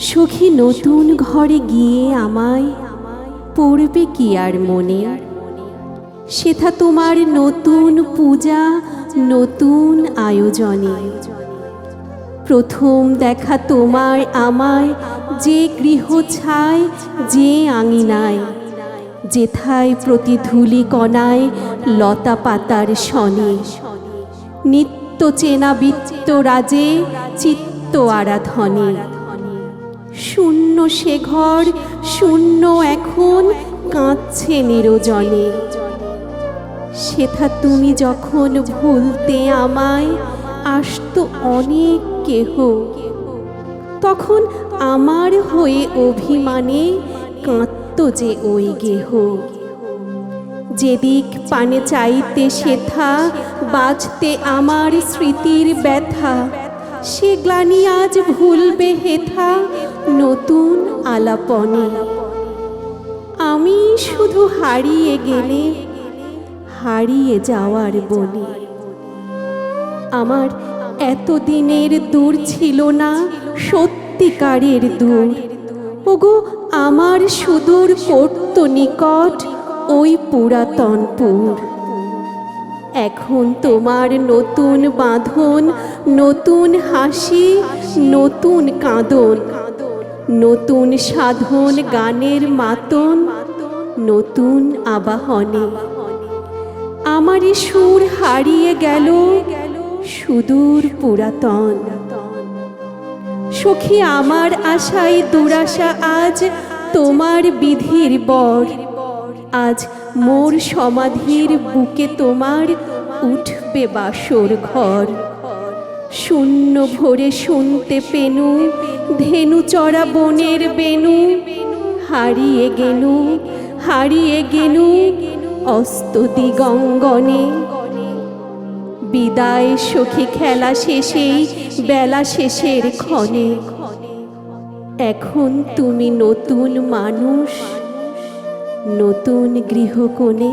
সখী নতুন ঘরে গিয়ে আমায় পড়বে কি আর মনে, সেথা তোমার নতুন পূজা নতুন আয়োজনে। প্রথম দেখা তোমার আমায় যে গৃহ ছায়, যে আঙিনায়, যেথায় প্রতি ধূলি কণায় লতা পাতার শনে, নিত্য চেনা বৃত্ত রাজে চিত্ত আরাধনে। শূন্য সে ঘর, শূন্য এখন কাঁদছে নিরজনে। সেথা তুমি যখন ভুলতে আমায়, আসতো অনেক কেহ, তখন আমার হয়ে অভিমানে কাঁদত যে ওই গেহ। যেদিক পানে চাইতে সেথা বাজতে আমার স্মৃতির ব্যথা, সে গ্লানি আজ ভুলবে হেথা নতুন আলাপনে। আমি শুধু হারিয়ে গেলে হারিয়ে যাওয়ার বনে। আমার এতদিনের দূর ছিল না সত্যিকারের দূর, ওগো আমার সুদূর করত নিকট ওই পুরাতনপুর। এখন তোমার নতুন বাঁধন, নতুন হাসি, নতুন কাঁদন, নতুন সাধন গানের মাতন, নতুন আবাহনে। আমারই সুর হারিয়ে গেল সুদূর পুরাতন। সখী আমার আশায় দুরাশা আজ তোমার বিধির বর। আজ মোর সমাধির বুকে তোমার উঠবে বাসর ঘর। শূন্য ভরে শুনতে পেনু ধেনু চড়া বনের বেনু। হারিয়ে গেনু, হারিয়ে গেনু অস্ত দিগঙ্গনে। বিদায় সখী খেলা শেষেই বেলা শেষের ক্ষণে। এখন তুমি নতুন মানুষ, নতুন গৃহকোণে।